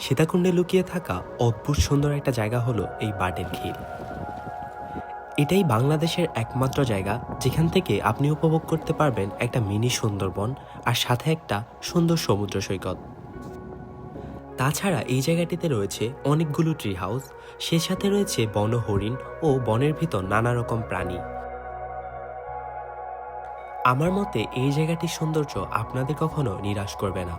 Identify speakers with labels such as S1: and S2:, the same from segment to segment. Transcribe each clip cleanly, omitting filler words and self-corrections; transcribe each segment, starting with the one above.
S1: সীতাকুণ্ডে লুকিয়ে থাকা অদ্ভুত সুন্দর একটা জায়গা হলো এই বাটের খিল। এটাই বাংলাদেশের একমাত্র জায়গা যেখান থেকে আপনি উপভোগ করতে পারবেন একটা মিনি সুন্দরবন আর সাথে একটা সুন্দর সমুদ্র সৈকত। তাছাড়া এই জায়গাটিতে রয়েছে অনেকগুলো ট্রি হাউস, সে সাথে রয়েছে বনহরিণ ও বনের ভিতর নানা রকম প্রাণী। আমার মতে এই জায়গাটির সৌন্দর্য আপনাদের কখনো নিরাশ করবে না।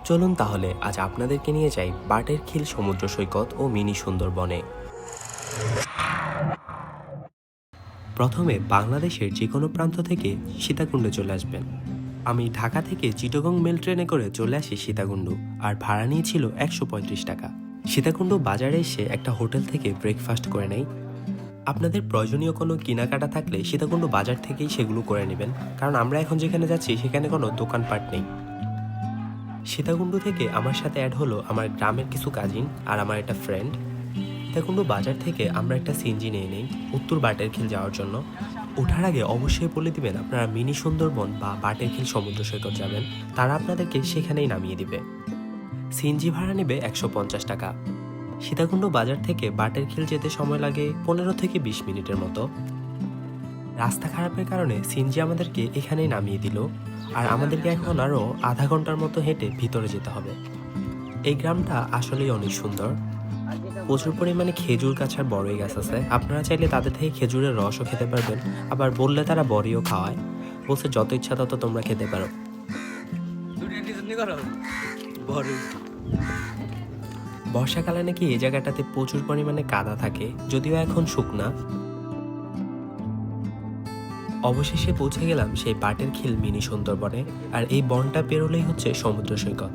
S1: চলুন তাহলে আজ আপনাদেরকে নিয়ে যাই বাটের খিল সমুদ্র সৈকত ও মিনি সুন্দরবনে। প্রথমে বাংলাদেশের যে কোনো প্রান্ত থেকে সীতাকুণ্ডে চলে আসবেন। আমি ঢাকা থেকে চিটাগং মেল ট্রেনে করে চলে আসি সীতাকুণ্ড, আর ভাড়া নিয়েছিল 135 টাকা। সীতাকুণ্ড বাজারে এসে একটা হোটেল থেকে ব্রেকফাস্ট করে নেই। আপনাদের প্রয়োজনীয় কোনো কেনাকাটা থাকলে সীতাকুণ্ড বাজার থেকেই সেগুলো করে নেবেন, কারণ আমরা এখন যেখানে যাচ্ছি সেখানে কোনো দোকানপাট নেই। সীতাকুণ্ড থেকে আমার সাথে অ্যাড হলো আমার গ্রামের কিছু কাজিন আর আমার একটা ফ্রেন্ড। সীতাকুণ্ড বাজার থেকে আমরা একটা সিএনজি নিয়ে নেই উত্তর বাটের খিল যাওয়ার জন্য। ওঠার আগে অবশ্যই বলে দিবেন আপনারা মিনি সুন্দরবন বা বাটের খিল সমুদ্র সৈকত যাবেন, তারা আপনাদেরকে সেখানেই নামিয়ে দিবে। সিএনজি ভাড়া নেবে 150 টাকা। সীতাকুণ্ড বাজার থেকে বাটের খিল যেতে সময় লাগে 15 থেকে 20 মিনিটের মতো। রাস্তা খারাপের কারণে সিএনজি আমাদেরকে এখানেই নামিয়ে দিল, আর আমাদেরকে এখন আরও আধা ঘন্টার মতো হেঁটে ভিতরে যেতে হবে। এই গ্রামটা আসলেই অনেক সুন্দর। প্রচুর পরিমাণে খেজুর গাছ আর বড়ই গাছ আছে, আপনারা চাইলে তাদের থেকে খেজুরের রসও খেতে পারবেন, আবার বললে তারা বড়িও খাওয়ায়। বলছে যত ইচ্ছা তত তোমরা খেতে পারো। বর্ষাকালে নাকি এই জায়গাটাতে প্রচুর পরিমাণে কাদা থাকে, যদিও এখন শুকনা। অবশেষে পৌঁছে গেলাম সেই বাটের খিল মিনি সুন্দরবনে, আর এই বনটা পেরোলেই হচ্ছে সমুদ্র সৈকত।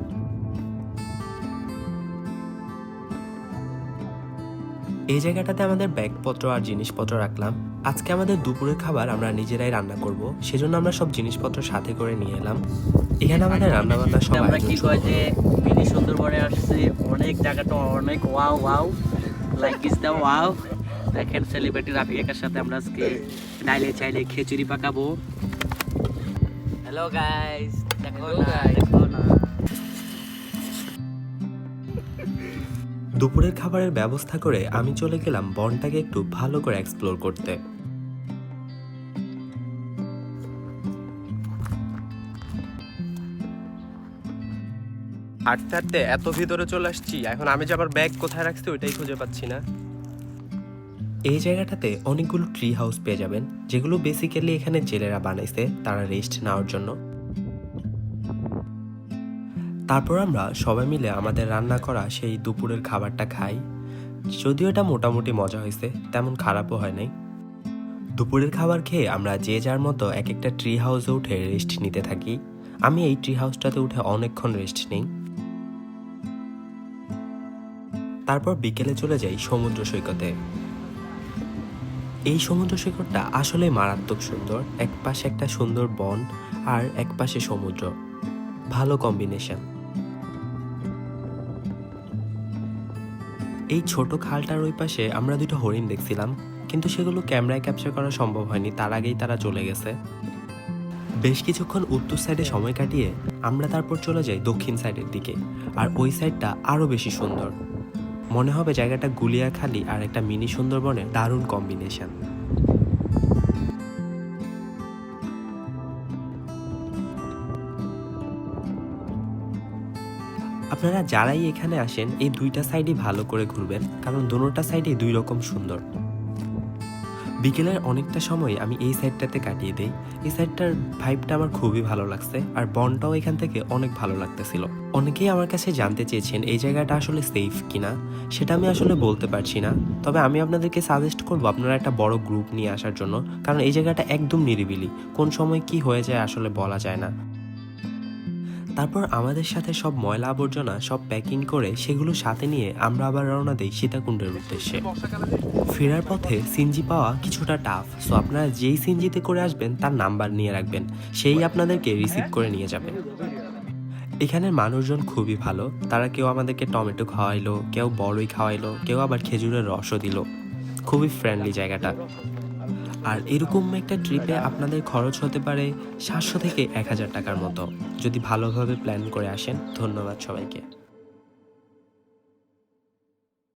S1: এই জায়গাটাতে আমাদের ব্যাগপত্র আর জিনিসপত্র রাখলাম। আজকে আমাদের দুপুরের খাবার আমরা নিজেরাই রান্না করব, সেজন্য আমরা সব জিনিসপত্র সাথে করে নিয়ে এলাম। এখানে আমাদের রান্না বান্না সব
S2: আমরা কি কয় যে মিনি সুন্দরবনে আসছি, অনেক জায়গাটা অনেক wow wow like is the wow. দেখেন সেলিব্রিটি রাফি একার সাথে আমরা আজকে ডাইলে চাইলে খিচুড়ি পাকাবো। হ্যালো গাইস, দেখো না।
S1: দুপুরের খাবারের ব্যবস্থা করে আমি চলে গেলাম বনটাকে একটু ভালো করে এক্সপ্লোর করতে। হাঁটতে হাঁটতে এত ভিতরে চলে আসছি, এখন আমি যে আবার ব্যাগ কোথায় রাখছি ওইটাই খুঁজে পাচ্ছি না। এই জায়গাটাতে অনেকগুলো ট্রি হাউস পেয়ে যাবেন, যেগুলো বেসিক্যালি এখানে জেলেরা বানাইছে তারা রেস্ট নেওয়ার জন্য। তারপর আমরা সবাই মিলে আমাদের রান্না করা সেই দুপুরের খাবারটা খাই। যদিও এটা মোটামুটি মজা হয়েছে, তেমন খারাপও হয় নাই। দুপুরের খাবার খেয়ে আমরা যে যার মতো এক একটা ট্রি হাউসে উঠে রেস্ট নিতে থাকি। আমি এই ট্রি হাউসটাতে উঠে অনেকক্ষণ রেস্ট নিই। তারপর বিকেলে চলে যাই সমুদ্র সৈকতে। এই সমুদ্র সৈকতটা আসলে মারাত্মক সুন্দর। এক পাশে একটা সুন্দর বন আর এক পাশে সমুদ্র, ভালো কম্বিনেশন। এই ছোট খালটার ওই পাশে আমরা দুটো হরিণ দেখছিলাম, কিন্তু সেগুলো ক্যামেরায় ক্যাপচার করা সম্ভব হয়নি, তার আগেই তারা চলে গেছে। বেশ কিছুক্ষণ উত্তর সাইডে সময় কাটিয়ে আমরা তারপর চলে যাই দক্ষিণ সাইডের দিকে, আর ওই সাইডটা আরো বেশি সুন্দর। মনে হবে জায়গাটা গুলিয়াখালী আর একটা মিনি সুন্দরবনের দারুণ কম্বিনেশন। আপনারা যারাই এখানে আসেন এই দুইটা সাইডই ভালো করে ঘুরবেন, কারণ দুটোটা সাইডই দুই রকম সুন্দর। বিকেলের অনেকটা সময় আমি এই সাইডটাতে কাটিয়ে দিই। এই সাইডটার ভাইবটা আমার খুবই ভালো লাগছে, আর বনটাও এখান থেকে অনেক ভালো লাগতেছিল। অনেকেই আমার কাছে জানতে চেয়েছেন এই জায়গাটা আসলে সেফ কিনা, সেটা আমি আসলে বলতে পারছি না। তবে আমি আপনাদেরকে সাজেস্ট করবো আপনারা একটা বড় গ্রুপ নিয়ে আসার জন্য, কারণ এই জায়গাটা একদম নিরিবিলি, কোন সময় কি হয়ে যায় আসলে বলা যায় না। তারপর আমাদের সাথে সব ময়লা আবর্জনা সব প্যাকিং করে সেগুলো সাথে নিয়ে আমরা আবার রওনা দিই সীতাকুণ্ডের উদ্দেশ্যে। ফেরার পথে সিএনজি পাওয়া কিছুটা টাফ, সো আপনারা যেই সিএনজিতে করে আসবেন তার নাম্বার নিয়ে রাখবেন, সেই আপনাদেরকে রিসিভ করে নিয়ে যাবে। এখানের মানুষজন খুবই ভালো, তারা কেউ আমাদেরকে টমেটো খাওয়াইলো, কেউ বড়ই খাওয়াইলো, কেউ আবার খেজুরের রসও দিল। খুবই ফ্রেন্ডলি জায়গাটা। আর এরকম একটা ট্রিপে আপনাদের খরচ হতে পারে 700 থেকে 1000 টাকার মতো, যদি ভালোভাবে প্ল্যান করে আসেন। ধন্যবাদ সবাইকে।